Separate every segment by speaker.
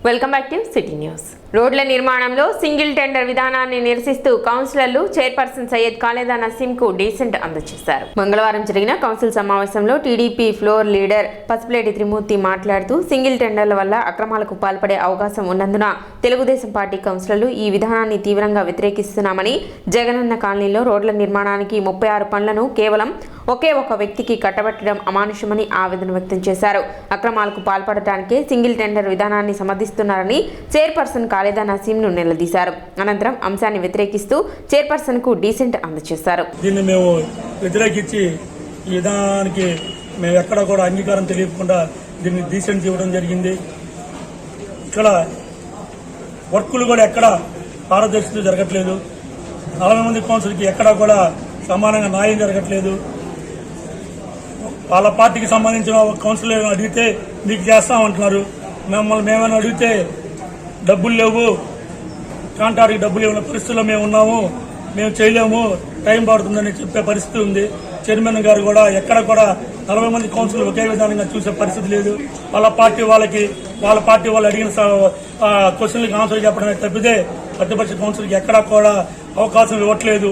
Speaker 1: Welcome back to city news. రోడ్ల నిర్మాణంలో single tender విధానాన్ని నిరసిస్తూ కౌన్సిలర్లు చైర్పర్సన్ సయ్యద్ ఖాలేదా నసీంకు డీసెంట్ అందజేశారు. మంగళవారం జరిగిన కౌన్సిల్ సమావేశంలో టీడీపీ ఫ్లోర్ లీడర్ పసుపులేటి త్రిమూర్తి మాట్లాడుతూ సింగిల్ టెండర్ల వల్ల అక్రమాలకు పాల్పడే అవకాశం ఉన్నందున తెలుగుదేశం పార్టీ కౌన్సిలర్లు ఈ విధానాన్ని తీవ్రంగా వ్యతిరేకిస్తున్నామని, జగనన్న కాలనీలో రోడ్ల నిర్మాణానికి 36 పనులను కేవలం ఒకే ఒక వ్యక్తికి కట్టబెట్టడం అమానుషమని ఆవేదన వ్యక్తం చేశారు. అక్రమాలకు పాల్పడటానికే సింగిల్ టెండర్ విధానాన్ని సమర్థిస్తున్నారని చైర్పర్సన్ ఖాలేదా నసీంను నిలదీశారు. అనంతరం అంశాన్ని వ్యతిరేకిస్తూ చైర్పర్సన్ కు డీసెంట్ అందజేశారు.
Speaker 2: దీన్ని మేము వ్యతిరేకించి ఈ విధానానికి మేము ఎక్కడ కూడా అంగీకారం తెలియకుండా దీన్ని డీసెంట్ ఇవ్వడం జరిగింది. ఇక్కడ వర్కులు కూడా ఎక్కడ పారదర్శకత జరగట్లేదు. 40 మంది కౌన్సిల్కి ఎక్కడా కూడా సమానంగా న్యాయం జరగట్లేదు. వాళ్ళ పార్టీకి సంబంధించిన కౌన్సిలర్ అడిగితే నీకు చేస్తామంటున్నారు. మేమైనా అడిగితే డబ్బులు లేవు, కాంట్రాక్ట్కి డబ్బులు ఇవ్వని పరిస్థితుల్లో మేము ఉన్నాము, మేము చేయలేము, టైం పడుతుందని చెప్పే పరిస్థితి ఉంది. చైర్మన్ గారు కూడా ఎక్కడ కూడా 40 మంది కౌన్సిల్ ఒకే విధానంగా చూసే పరిస్థితి లేదు. వాళ్ళ పార్టీ వాళ్ళు అడిగిన క్వశ్చన్లకు ఆన్సర్ చెప్పడమే తప్పితే ప్రతిపక్ష కౌన్సిల్కి ఎక్కడా కూడా అవకాశం ఇవ్వట్లేదు.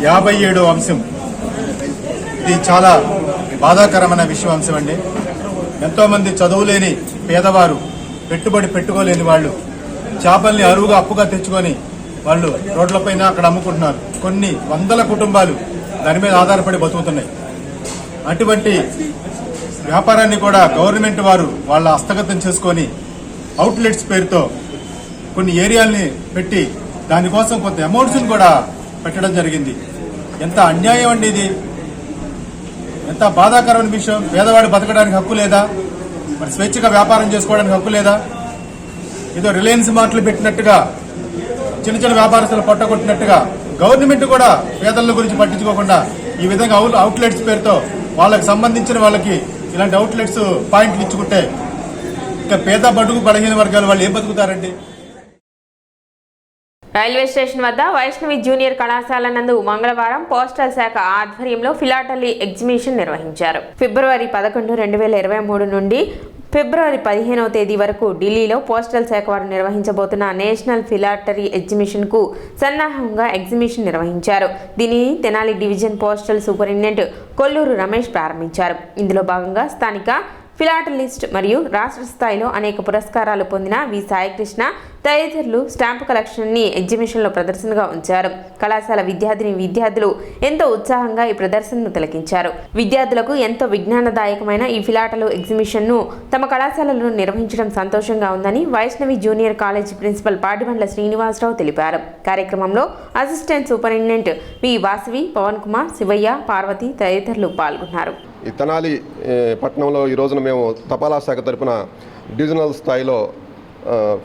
Speaker 3: 57వ అంశం ఇది చాలా బాధాకరమైన అంశం అండి. ఎంతో మంది చదువులేని పేదవారు, పెట్టుబడి పెట్టుకోలేని వాళ్ళు చేపల్ని అరువుగా అప్పుగా తెచ్చుకొని వాళ్ళు రోడ్లపైన అక్కడ అమ్ముకుంటున్నారు. కొన్ని వందల కుటుంబాలు దాని మీద ఆధారపడి బతుకుతున్నాయి. అటువంటి వ్యాపారాన్ని కూడా గవర్నమెంట్ వారు వాళ్ళ హస్తగతం చేసుకొని అవుట్లెట్స్ పేరుతో కొన్ని ఏరియాల్ని పెట్టి దానికోసం కొంత అమౌంట్స్ని కూడా పెట్టడం జరిగింది. ఎంత అన్యాయం అండి ఇది, ఎంత బాధాకరమైన విషయం. పేదవాడు బతకడానికి హక్కు లేదా? మరి స్వేచ్ఛగా వ్యాపారం చేసుకోవడానికి హక్కు లేదా? ఏదో రిలయన్స్ మార్ట్లు పెట్టినట్టుగా, చిన్న చిన్న వ్యాపారస్తులు పట్టగొట్టినట్టుగా గవర్నమెంట్ కూడా పేదల గురించి పట్టించుకోకుండా ఈ విధంగా అవుట్లెట్స్ పేరుతో వాళ్ళకి సంబంధించిన వాళ్ళకి ఇలాంటి అవుట్లెట్స్ పాయింట్లు ఇచ్చుకుంటే ఇంకా పేద బడుగు బలహీన వర్గాల వాళ్ళు ఏం బతుకుతారండి?
Speaker 1: రైల్వే స్టేషన్ వద్ద వైష్ణవి జూనియర్ కళాశాల నందు మంగళవారం పోస్టల్ శాఖ ఆధ్వర్యంలో ఫిలాటలీ ఎగ్జిబిషన్ నిర్వహించారు. ఫిబ్రవరి 11, 2023 నుండి ఫిబ్రవరి 15వ తేదీ వరకు ఢిల్లీలో పోస్టల్ శాఖ వారు నిర్వహించబోతున్న నేషనల్ ఫిలాటరీ ఎగ్జిబిషన్ కు సన్నాహంగా ఎగ్జిబిషన్ నిర్వహించారు. దీనిని Tenali division postal superintendent Kolluru Ramesh ప్రారంభించారు. ఇందులో భాగంగా స్థానిక ఫిలాటలిస్ట్ మరియు రాష్ట్ర స్థాయిలో అనేక పురస్కారాలు పొందిన వి సాయికృష్ణ తదితరులు స్టాంపు కలెక్షన్ ని ఎగ్జిబిషన్ లో ప్రదర్శనగా ఉంచారు. కళాశాల విద్యార్థులు ఎంతో ఉత్సాహంగా ఈ ప్రదర్శనను తిలకించారు. విద్యార్థులకు ఎంతో విజ్ఞానదాయకమైన ఈ ఫిలాటలు ఎగ్జిబిషన్ ను తమ కళాశాలలో నిర్వహించడం సంతోషంగా ఉందని Vaishnavi junior college principal Patibandla Srinivasarao తెలిపారు. కార్యక్రమంలో assistant superintendent V Vasavi, Pavan Kumar, Shivayya, Parvati తదితరులు పాల్గొన్నారు.
Speaker 4: ఈ తెనాలి పట్టణంలో ఈ రోజున మేము తపాలా శాఖ తరపున డివిజనల్ స్థాయిలో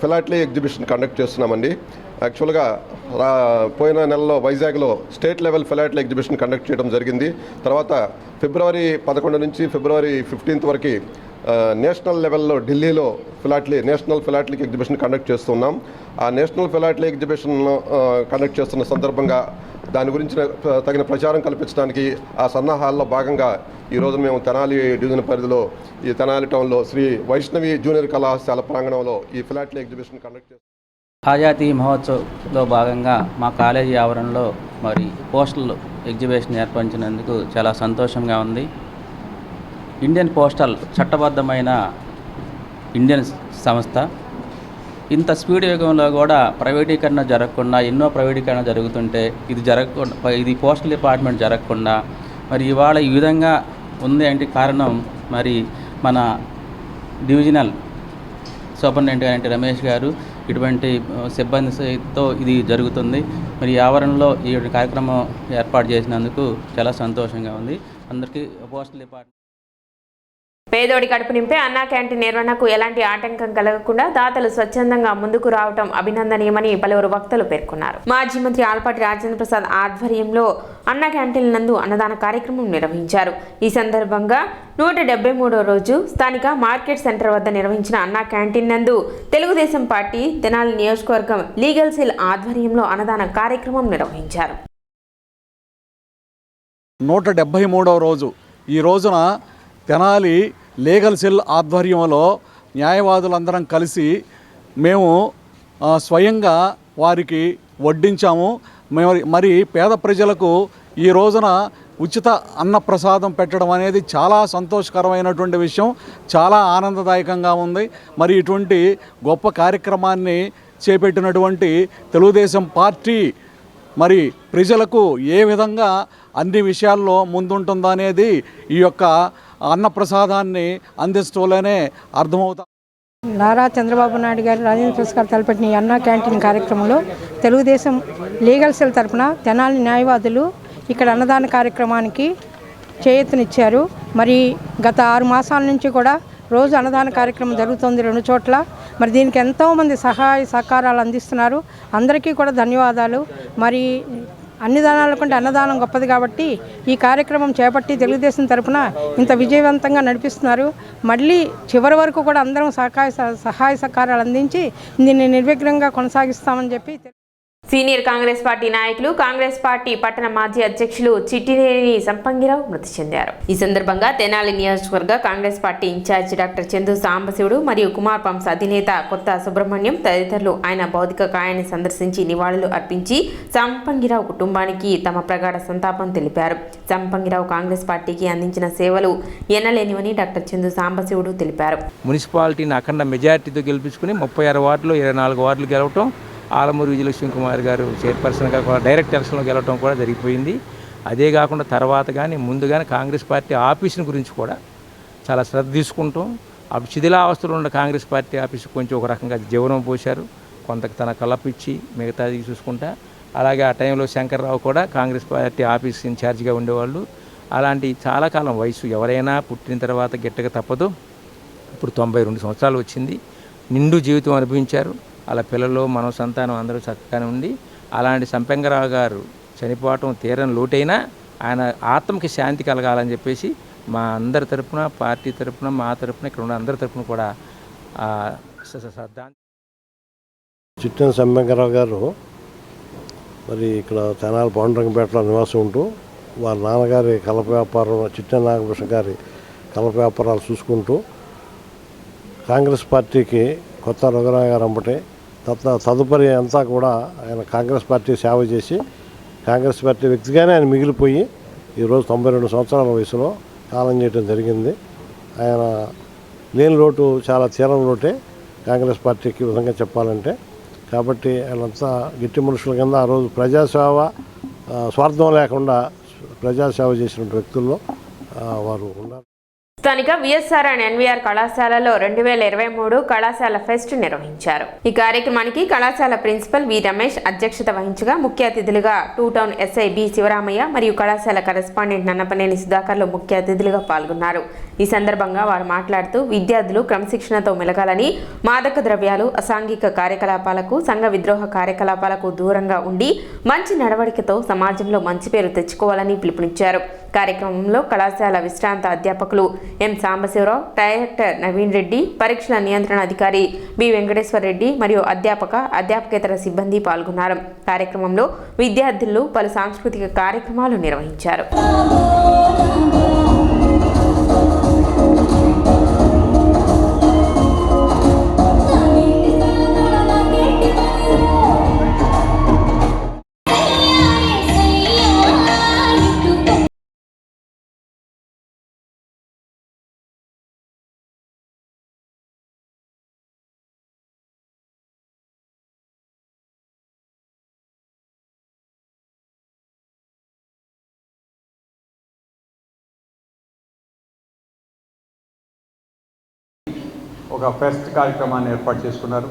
Speaker 4: ఫిలాటలీ ఎగ్జిబిషన్ కండక్ట్ చేస్తున్నామండి. యాక్చువల్గా పోయిన నెలలో వైజాగ్లో state level philately exhibition conduct చేయడం జరిగింది. తర్వాత ఫిబ్రవరి 11 నుంచి ఫిబ్రవరి 15 వరకు నేషనల్ లెవెల్లో ఢిల్లీలో నేషనల్ ఫిలాటలీ ఎగ్జిబిషన్ కండక్ట్ చేస్తున్నాం. ఆ నేషనల్ ఫిలాటలీ ఎగ్జిబిషన్ కండక్ట్ చేస్తున్న సందర్భంగా దాని గురించి తగిన ప్రచారం కల్పించడానికి ఆ సన్నాహాల్లో భాగంగా ఈరోజు మేము తెనాలి డివిజన్ పరిధిలో ఈ తెనాలి టౌన్లో శ్రీ వైష్ణవి జూనియర్ కళాశాల ప్రాంగణంలో ఈ ఫిలాటలీ ఎగ్జిబిషన్ కండక్ట్ చేస్తాం.
Speaker 5: ఆజాదీ మహోత్సవ్లో భాగంగా మా కాలేజీ ఆవరణలో మరి పోస్టల్ ఎగ్జిబిషన్ ఏర్పరిచినందుకు చాలా సంతోషంగా ఉంది. ఇండియన్ పోస్టల్ చట్టబద్ధమైన ఇండియన్ సంస్థ. ఇంత స్పీడ్ యుగంలో కూడా ప్రైవేటీకరణ జరగకుండా ఎన్నో ప్రైవేటీకరణ జరుగుతుంటే ఇది పోస్టల్ డిపార్ట్మెంట్ జరగకుండా మరి ఇవాళ ఈ విధంగా ఉంది అంటే కారణం మరి మన డివిజనల్ సూపరింటెండెంట్ రమేష్ గారు ఇటువంటి సిబ్బందితో ఇది జరుగుతుంది. మరి ఈ ఆవరణలో ఈ కార్యక్రమం ఏర్పాటు చేసినందుకు చాలా సంతోషంగా ఉంది. అందరికీ పోస్టల్ డిపార్ట్మెంట్
Speaker 1: పేదోడి కడుపు నింపే అన్నా క్యాంటీన్ నిర్వహణకు ఎలాంటి ఆటంకం కలగకుండా దాతలు స్వచ్ఛందంగా ముందుకు రావడం అభినందనీయమని పలువురు వక్తలు పేర్కొన్నారు. మాజీ మంత్రి ఆల్పాటి రాజేంద్ర ప్రసాద్ ఆధ్వర్యంలో అన్నా క్యాంటీన్ నందు అన్నదాన కార్యక్రమం నిర్వహించారు. ఈ సందర్భంగా 173వ రోజు స్థానిక మార్కెట్ సెంటర్ వద్ద నిర్వహించిన అన్నా క్యాంటీన్ నందు తెలుగుదేశం పార్టీ తెనాలి నియోజకవర్గం లీగల్ సెల్ ఆధ్వర్యంలో అన్నదాన కార్యక్రమం నిర్వహించారు.
Speaker 6: 173వ రోజు ఈ రోజున తెనాలి లీగల్ సెల్ ఆధ్వర్యంలో న్యాయవాదులందరం కలిసి మేము స్వయంగా వారికి వడ్డించాము. మరి పేద ప్రజలకు ఈ రోజున ఉచిత అన్నప్రసాదం పెట్టడం అనేది చాలా సంతోషకరమైనటువంటి విషయం, చాలా ఆనందదాయకంగా ఉంది. మరి ఇటువంటి గొప్ప కార్యక్రమాన్ని చేపట్టినటువంటి తెలుగుదేశం పార్టీ మరి ప్రజలకు ఏ విధంగా అన్ని విషయాల్లో ముందుంటుందో అనేది ఈ యొక్క అన్నప్రసాదాన్ని అందించడంలోనే అర్థమవుతా.
Speaker 7: నారా చంద్రబాబు నాయుడు గారు రాజేంద్ర పురస్కార్ తలపెట్టిన ఈ అన్నా క్యాంటీన్ కార్యక్రమంలో తెలుగుదేశం లీగల్ సెల్ తరఫున తెనాలి న్యాయవాదులు ఇక్కడ అన్నదాన కార్యక్రమానికి చేయూతనిచ్చారు. మరి గత 6 మాసాల నుంచి కూడా రోజు అన్నదాన కార్యక్రమం జరుగుతుంది 2 చోట్ల. మరి దీనికి ఎంతోమంది సహాయ సహకారాలు అందిస్తున్నారు. అందరికీ కూడా ధన్యవాదాలు. మరి అన్ని దానాల కంటే అన్నదానం గొప్పది కాబట్టి ఈ కార్యక్రమం చేపట్టి తెలుగుదేశం తరఫున ఇంత విజయవంతంగా నడిపిస్తున్నారు. మళ్ళీ చివరి వరకు కూడా అందరం సహాయ సహకారాలు అందించి దీన్ని నిర్విఘ్నంగా కొనసాగిస్తామని చెప్పి
Speaker 1: సీనియర్ కాంగ్రెస్ పార్టీ నాయకులు కాంగ్రెస్ పార్టీ పట్టణ మాజీ అధ్యక్షులు చిట్టినేని సంపంగిరావు మృతి చెందారు. ఈ సందర్భంగా తెనాలి నియోజకవర్గ Congress party in-charge doctor Chandu Sambasivudu మరియు కుమార్ పంప్స్ అధినేత కొత్త సుబ్రహ్మణ్యం తదితరులు ఆయన భౌతిక కాయాన్ని సందర్శించి నివాళులు అర్పించి సంపంగిరావు కుటుంబానికి తమ ప్రగాఢ సంతాపం తెలిపారు. సంపంగిరావు కాంగ్రెస్ పార్టీకి అందించిన సేవలు ఎనలేనివని డాక్టర్ చందు సాంబశివుడు తెలిపారు.
Speaker 8: మున్సిపాలిటీని అఖండ మెజార్టీతో గెలిపించుకుని 36 వార్డులు 24 వార్డులు గెలవటం, ఆలమూరు విజయలక్ష్మి కుమార్ గారు చైర్పర్సన్గా కూడా డైరెక్ట్ ఎలక్షన్లో గెలవడం కూడా జరిగిపోయింది. అదే కాకుండా తర్వాత కానీ ముందు కానీ కాంగ్రెస్ పార్టీ ఆఫీసుని గురించి కూడా చాలా శ్రద్ధ తీసుకుంటాం. అప్పుడు శిథిలావస్థలో ఉన్న కాంగ్రెస్ పార్టీ ఆఫీసు కొంచెం ఒక రకంగా జీవనం పోశారు, కొంత తన కలపిచ్చి మిగతాది చూసుకుంటా. అలాగే ఆ టైంలో శంకర్రావు కూడా కాంగ్రెస్ పార్టీ ఆఫీస్ ఇన్ఛార్జిగా ఉండేవాళ్ళు. అలాంటి చాలా కాలం వయసు ఎవరైనా పుట్టిన తర్వాత గిట్టక తప్పదు. ఇప్పుడు 92 సంవత్సరాలు వచ్చింది, నిండు జీవితం అనుభవించారు. అలా పిల్లలు మన సంతానం అందరూ చక్కగానే ఉండి అలాంటి సంపంగరావు గారు చనిపోవటం తీరని లోటైనా ఆయన ఆత్మకి శాంతి కలగాలని చెప్పేసి మా అందరి తరపున, పార్టీ తరపున, మా తరపున, ఇక్కడ ఉన్న అందరి తరపున కూడా
Speaker 9: చిట్టెన సంపంగరావు గారు మరి ఇక్కడ తెనాలి పాండురంగపేటలో నివాసం ఉంటూ వారి నాన్నగారి కలప వ్యాపారం, చిట్టెన నాగభూషణ్ గారి కలప వ్యాపారాలు చూసుకుంటూ కాంగ్రెస్ పార్టీకి కొత్త రఘురామ గారు అంబటే తదుపరి అంతా కూడా ఆయన కాంగ్రెస్ పార్టీ సేవ చేసి కాంగ్రెస్ పార్టీ వ్యక్తిగానే ఆయన మిగిలిపోయి ఈరోజు 92 సంవత్సరాల వయసులో కాలం చేయడం జరిగింది. ఆయన లేని లోటు చాలా తీరం లోటే కాంగ్రెస్ పార్టీకి విధంగా చెప్పాలంటే. కాబట్టి ఆయనంతా గట్టి మనుషుల కింద ఆ రోజు ప్రజాసేవ స్వార్థం లేకుండా ప్రజాసేవ చేసిన వ్యక్తుల్లో వారు ఉన్నారు.
Speaker 1: స్థానిక విఎస్ఆర్ అండ్ ఎన్వీఆర్ కళాశాలలో 2023 కళాశాల ఫెస్ట్ నిర్వహించారు. ఈ కార్యక్రమానికి కళాశాల ప్రిన్సిపల్ వి రమేష్ అధ్యక్షత వహించగా ముఖ్య అతిథులుగా 2 టౌన్ ఎస్ఐ బి శివరామయ్య మరియు కళాశాల కరెస్పాండెంట్ నన్నపనేని సుధాకర్లు ముఖ్య అతిథులుగా పాల్గొన్నారు. ఈ సందర్భంగా వారు మాట్లాడుతూ విద్యార్థులు క్రమశిక్షణతో మెలగాలని, మాదక ద్రవ్యాలు, అసాంఘిక కార్యకలాపాలకు, సంఘ విద్రోహ కార్యకలాపాలకు దూరంగా ఉండి మంచి నడవడికతో సమాజంలో మంచి పేరు తెచ్చుకోవాలని పిలుపునిచ్చారు. కార్యక్రమంలో కళాశాల విశ్రాంత అధ్యాపకులు ఎం సాంబశివరావు, డైరెక్టర్ నవీన్ రెడ్డి, పరీక్షల నియంత్రణ అధికారి బి వెంకటేశ్వర రెడ్డి మరియు అధ్యాపకేతర సిబ్బంది పాల్గొన్నారు. కార్యక్రమంలో విద్యార్థులు పలు సాంస్కృతిక కార్యక్రమాలు నిర్వహించారు.
Speaker 10: ఒక ఫెస్ట్ కార్యక్రమాన్ని ఏర్పాటు చేసుకున్నారు.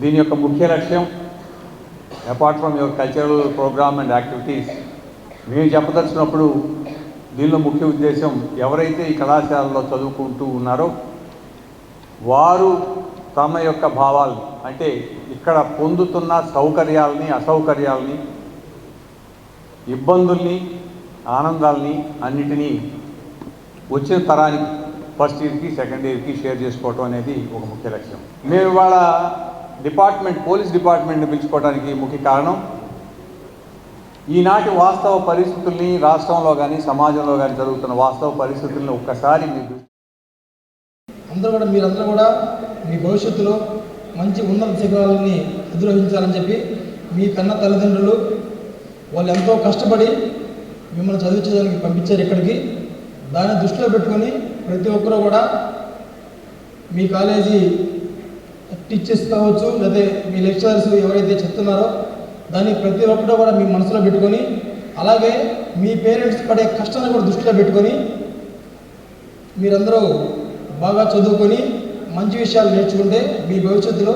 Speaker 10: దీని యొక్క ముఖ్య లక్ష్యం apart from your cultural program and activities మేము చెప్పదలిచినప్పుడు దీనిలో ముఖ్య ఉద్దేశం ఎవరైతే ఈ కళాశాలలో చదువుకుంటూ ఉన్నారో వారు తమ యొక్క భావాల్ని, అంటే ఇక్కడ పొందుతున్న సౌకర్యాలని, అసౌకర్యాలని, ఇబ్బందుల్ని, ఆనందాలని అన్నిటినీ వచ్చిన తరానికి ఫస్ట్ ఇయర్కి, సెకండ్ ఇయర్కి షేర్ చేసుకోవటం అనేది ఒక ముఖ్య లక్ష్యం. మేము ఇవాళ పోలీస్ డిపార్ట్మెంట్ని పిలుచుకోవడానికి ముఖ్య కారణం ఈనాటి వాస్తవ పరిస్థితుల్ని రాష్ట్రంలో కానీ సమాజంలో కానీ జరుగుతున్న వాస్తవ పరిస్థితుల్ని ఒక్కసారి మీరు
Speaker 11: మీరందరూ కూడా మీ భవిష్యత్తులో మంచి ఉన్నత శిఖరాలని అధిరోహించాలని చెప్పి మీ కన్న తల్లిదండ్రులు వాళ్ళు ఎంతో కష్టపడి మిమ్మల్ని చదివించడానికి పంపించారు ఇక్కడికి. దాన్ని దృష్టిలో పెట్టుకొని ప్రతి ఒక్కరూ కూడా మీ కాలేజీ టీచర్స్ కావచ్చు, లేదా మీ లెక్చరర్స్ ఎవరైతే చెప్తున్నారో దాన్ని ప్రతి ఒక్కరూ కూడా మీ మనసులో పెట్టుకొని, అలాగే మీ పేరెంట్స్ పడే కష్టాన్ని కూడా దృష్టిలో పెట్టుకొని మీరందరూ బాగా చదువుకొని మంచి విషయాలు నేర్చుకుంటే మీ భవిష్యత్తులో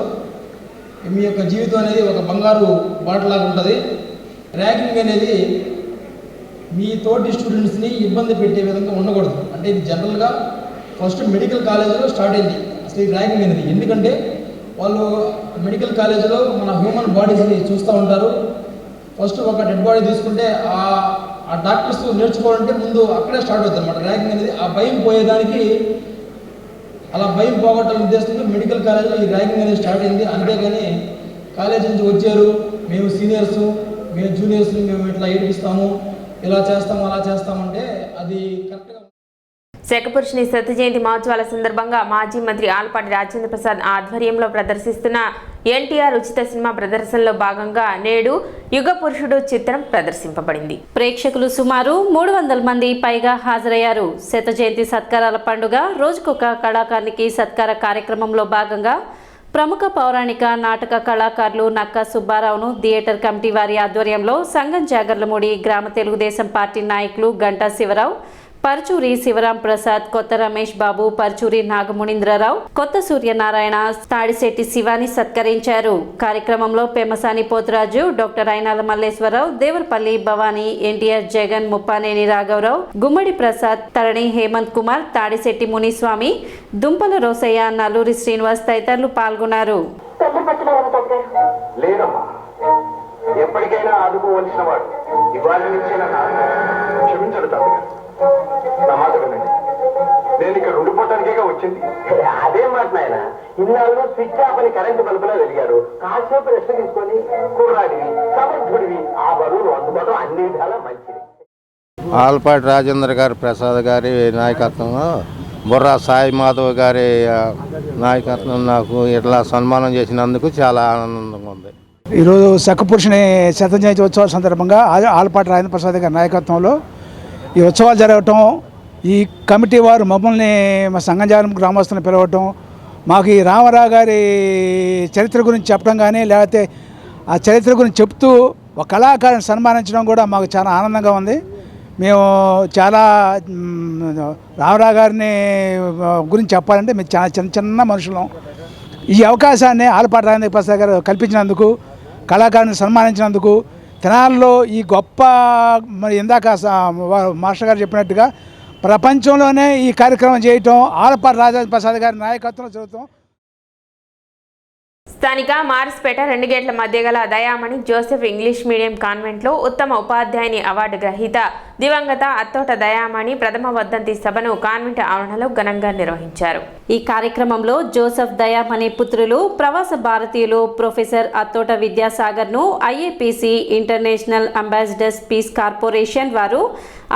Speaker 11: మీ యొక్క జీవితం అనేది ఒక బంగారు బాటలాగా ఉంటుంది. ర్యాగింగ్ అనేది మీ తోటి స్టూడెంట్స్ని ఇబ్బంది పెట్టే విధంగా ఉండకూడదు. అంటే ఇది జనరల్గా ఫస్ట్ మెడికల్ కాలేజీలో స్టార్ట్ అయింది అసలు ఈ ర్యాగింగ్ అనేది. ఎందుకంటే వాళ్ళు మెడికల్ కాలేజీలో మన హ్యూమన్ బాడీస్ని చూస్తూ ఉంటారు. ఫస్ట్ ఒక డెడ్ బాడీ తీసుకుంటే ఆ డాక్టర్స్ నేర్చుకోవాలంటే ముందు అక్కడే స్టార్ట్ అవుతుంది అన్నమాట ర్యాగింగ్ అనేది. ఆ భయం పోయేదానికి, అలా భయం పోగొట్టాలని ఉద్దేశంతో మెడికల్ కాలేజీలో ఈ ర్యాగింగ్ అనేది స్టార్ట్ అయింది. అంతేగాని కాలేజీ నుంచి వచ్చారు మేము సీనియర్స్, మేము జూనియర్స్ని మేము ఇట్లా ఏడిపిస్తాము, ఇలా చేస్తాము, అలా చేస్తామంటే అది కరెక్ట్గా.
Speaker 1: శకపురుషుని శత జయంతి మహోత్సవాల సందర్భంగా మాజీ మంత్రి ఆలపాటి రాజేంద్ర ప్రసాద్ ఆధ్వర్యంలో ప్రదర్శిస్తున్న ఎన్టీఆర్ ఉచిత సినిమా ప్రదర్శనలో భాగంగా నేడు యుగ పురుషుడు చిత్రం ప్రదర్శింపబడింది.
Speaker 12: ప్రేక్షకులు సుమారు 300 మంది పైగా హాజరయ్యారు. శత జయంతి సత్కారాల పండుగ రోజుకొక కళాకారునికి సత్కార కార్యక్రమంలో భాగంగా ప్రముఖ పౌరాణిక నాటక కళాకారులు నక్కా సుబ్బారావును థియేటర్ కమిటీ వారి ఆధ్వర్యంలో సంగం జాగర్లమూడి గ్రామ తెలుగుదేశం పార్టీ నాయకులు గంటా శివరావు, పరుచూరి శివరాం ప్రసాద్, కొత్త రమేష్ బాబు, పరుచూరి నాగమునీంద్రరావు, కొత్త సూర్యనారాయణ, తాడిశెట్టి శివాని సత్కరించారు. కార్యక్రమంలో పెమ్మసాని పోతురాజు, డాక్టర్ అయినాల మల్లేశ్వరరావు, దేవరపల్లి భవానీ, ఎన్టీఆర్ జగన్, ముప్పానేని రాఘవరావు, గుమ్మడి ప్రసాద్, తరణి హేమంత్ కుమార్, తాడిశెట్టి మునిస్వామి, దుంపల రోసయ్య, నల్లూరి శ్రీనివాస్ తదితరులు పాల్గొన్నారు.
Speaker 13: ఎప్పటికైనా ఆదుకోవలసిన వాడు ఇవాళ నుంచే క్షమించడు తాతగారు. సమాజమేనండి, నేను ఇక్కడ ఉండిపోవటానికేగా వచ్చింది. అదే మాట నాయన, ఇన్నాళ్ళు స్విచ్ ఆఫ్ అని కరెంటు బల్బులో వెలిగారు. కాసేపు రెస్ట్ తీసుకొని కుర్రాడివి, సమర్థుడివి, ఆ బరువును అందుకోవడం అన్ని విధాలా మంచిది.
Speaker 14: ఆలపాటి రాజేంద్ర గారి ప్రసాద్ గారి నాయకత్వంలో, బుర్రా సాయి మాధవ్ గారి నాయకత్వం నాకు ఇట్లా సన్మానం చేసినందుకు చాలా ఆనందంగా ఉంది.
Speaker 15: ఈరోజు శకపురుషుని శత జయంతి ఉత్సవాల సందర్భంగా ఆలపాటి రాజేంద్ర ప్రసాద్ గారి నాయకత్వంలో ఈ ఉత్సవాలు జరగటం, ఈ కమిటీ వారు మమ్మల్ని మా సంగంజాలం గ్రామస్తులను పిలవటం, మాకు ఈ రామారావు గారి చరిత్ర గురించి చెప్పడం కానీ, లేకపోతే ఆ చరిత్ర గురించి చెప్తూ ఒక కళాకారుని సన్మానించడం కూడా మాకు చాలా ఆనందంగా ఉంది. మేము చాలా రామారావు గారిని గురించి చెప్పాలంటే మేము చాలా చిన్న మనుషులం. ఈ అవకాశాన్ని ఆలపాటి రాజేంద్ర ప్రసాద్ గారు కల్పించినందుకు, కళాకారుని సన్మానించినందుకు, తెనాలిలో ఈ గొప్ప, మరి ఇందాక మాస్టర్ గారు చెప్పినట్టుగా ప్రపంచంలోనే ఈ కార్యక్రమం చేయటం ఆలపాటి రాజేంద్ర ప్రసాద్ గారి నాయకత్వంలో జరుగుతాం.
Speaker 1: స్థానిక మారిస్పేట 2 గేట్ల మధ్య గల దయామణి జోసెఫ్ ఇంగ్లీష్ మీడియం కాన్వెంట్లో ఉత్తమ ఉపాధ్యాయుని అవార్డు గ్రహీత దివంగత అత్తోట దయామణి ప్రథమ వర్ధంతి సభను కాన్వెంట్ ఆవరణలో ఘనంగా నిర్వహించారు.
Speaker 12: ఈ కార్యక్రమంలో జోసెఫ్ దయామణి పుత్రులు, ప్రవాస భారతీయులు ప్రొఫెసర్ అత్తోట విద్యాసాగర్ను IAPC international ambassadors peace corporation వారు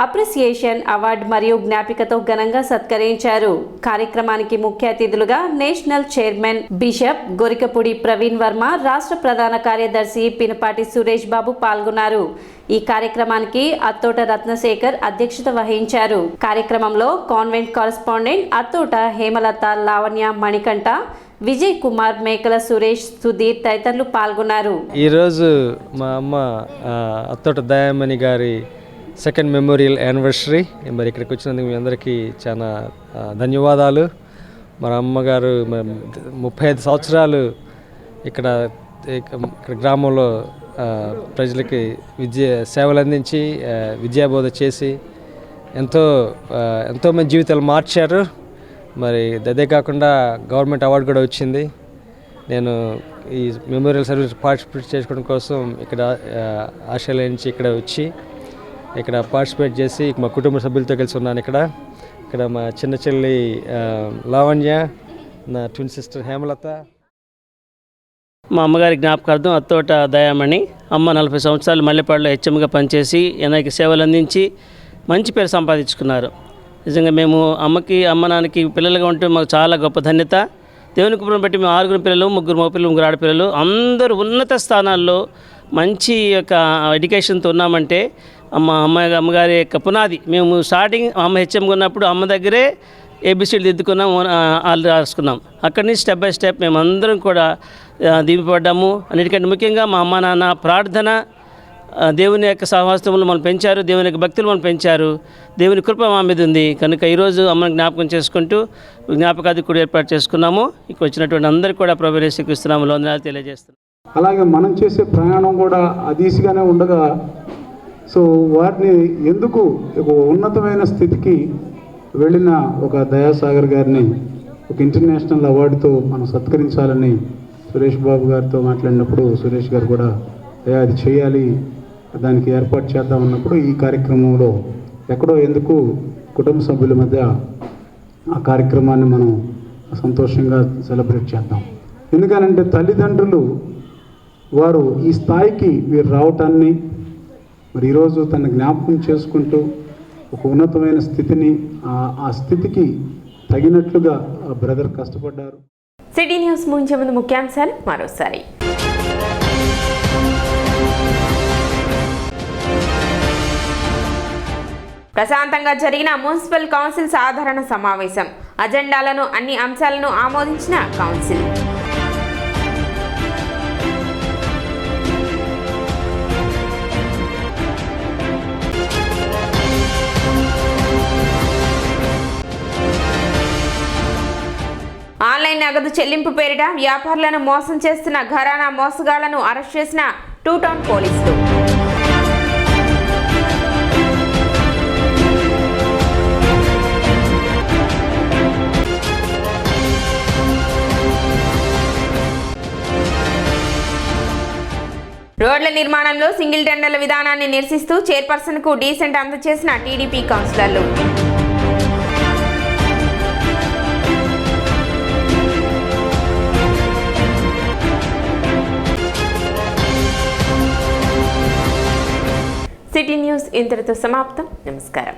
Speaker 12: అప్రిసియేషన్ అవార్డు మరియు జ్ఞాపికతో ఘనంగా సత్కరించారు. కార్యక్రమానికి ముఖ్య అతిథులుగా national chairman bishop Gorikapudi Praveen Varma, రాష్ట్ర ప్రధాన కార్యదర్శి పినపాటి సురేష్ బాబు పాల్గొన్నారు. ఈ కార్యక్రమానికి అత్తోట రత్నశేఖర్ అధ్యక్షత వహించారు. కార్యక్రమంలో కాన్వెంట్ కరస్పాండెంట్ అత్తోట హేమలత, లావణ్య, మణికంఠ, విజయ్ కుమార్, మేకల సురేష్, సుధీర్ తదితరులు పాల్గొన్నారు.
Speaker 16: ఈరోజు మా అమ్మ అత్తోట దయామణి గారి 2nd మెమోరియల్ యానివర్సరీ. మరి ఇక్కడికి వచ్చినందుకు మీ అందరికీ చాలా ధన్యవాదాలు. మన అమ్మగారు 35 సంవత్సరాలు ఇక్కడ గ్రామంలో ప్రజలకి సేవలు అందించి విద్యాబోధ చేసి ఎంతోమంది జీవితాలు మార్చారు. మరి అదే కాకుండా గవర్నమెంట్ అవార్డు కూడా వచ్చింది. నేను ఈ మెమోరియల్ సర్వీస్ పార్టిసిపేట్ చేసుకోవడం కోసం ఇక్కడ ఆస్ట్రేలియా నుంచి ఇక్కడ వచ్చి ఇక్కడ పార్టిసిపేట్ చేసి మా కుటుంబ సభ్యులతో కలిసి ఉన్నాను. ఇక్కడ మా చిన్న చెల్లి లావణ్య, నా ట్విన్ సిస్టర్ హేమలత,
Speaker 17: మా అమ్మగారి జ్ఞాపకార్థం అత్తోట దయామణి. అమ్మ 40 సంవత్సరాలు మల్లెపాడులో హెచ్ఎంగా పనిచేసి అనేక సేవలు అందించి మంచి పేరు సంపాదించుకున్నారు. నిజంగా మేము అమ్మ నాన్నకి పిల్లలుగా ఉంటే మాకు చాలా గొప్ప ధన్యత. దేవుని కృపను బట్టి మేము 6 పిల్లలు, 3 మగపిల్లలు, 3 ఆడపిల్లలు, అందరూ ఉన్నత స్థానాల్లో మంచి యొక్క ఎడ్యుకేషన్తో ఉన్నామంటే అమ్మగారి యొక్క పునాది. మేము స్టార్టింగ్ అమ్మ హెచ్ఎంగా ఉన్నప్పుడు అమ్మ దగ్గరే ఏబిసిడీలు దిద్దుకున్నాం, వాళ్ళు రాసుకున్నాం. అక్కడి నుంచి స్టెప్ బై స్టెప్ మేము అందరం కూడా దీవిపడ్డాము. అన్నిటికంటే ముఖ్యంగా మా అమ్మ నాన్న ప్రార్థన, దేవుని యొక్క సహవాసములు మనం పెంచారు, దేవుని యొక్క భక్తులు మనం పెంచారు. దేవుని కృప మా మీద ఉంది కనుక ఈరోజు అమ్మని జ్ఞాపకం చేసుకుంటూ జ్ఞాపకాది కూడా ఏర్పాటు చేసుకున్నాము. ఇక్కడ వచ్చినటువంటి అందరికీ కూడా ప్రభువు యేసుక్రీస్తు నామములో వందనాలు తెలియజేస్తున్నాం.
Speaker 18: అలాగే మనం చేసే ప్రయాణం కూడా అదీసిగానే ఉండగా సో వారిని ఎందుకు ఒక ఉన్నతమైన స్థితికి వెళ్ళిన ఒక దయాసాగర్ గారిని ఒక ఇంటర్నేషనల్ అవార్డుతో మనం సత్కరించాలని సురేష్ బాబు గారితో మాట్లాడినప్పుడు సురేష్ గారు కూడా అది చేయాలి, దానికి ఏర్పాటు చేద్దామన్నప్పుడు ఈ కార్యక్రమంలో ఎక్కడో ఎందుకు కుటుంబ సభ్యుల మధ్య ఆ కార్యక్రమాన్ని మనం సంతోషంగా సెలబ్రేట్ చేద్దాం. ఎందుకనంటే తల్లిదండ్రులు వారు ఈ స్థాయికి వీరు రావటాన్ని మరి ఈరోజు తన జ్ఞాపకం చేసుకుంటూ ఒక ఉన్నతమైన స్థితిని ఆ స్థితికి తగినట్లుగా బ్రదర్ కష్టపడ్డారు.
Speaker 1: సిటీ న్యూస్ ముగించే ముందు ముఖ్యాంశాలు మరోసారి. ప్రశాంతంగా జరిగిన మున్సిపల్ కౌన్సిల్ సాధారణ సమావేశం. అజెండాలను అన్ని అంశాలను ఆమోదించిన కౌన్సిల్. ఆన్లైన్ నగదు చెల్లింపు పేరిట వ్యాపారులను మోసం చేస్తున్న ఘరానా మోసగాళ్లను అరెస్ట్ చేసిన 2 టౌన్ పోలీసులు. రోడ్ల నిర్మాణంలో సింగిల్ టెండర్ల విధానాన్ని నిరసిస్తూ చైర్పర్సన్కు డీసెంట్ అందజేసిన టీడీపీ కౌన్సిలర్లు. సిటీ న్యూస్ ఇంతటితో సమాప్తం. నమస్కారం.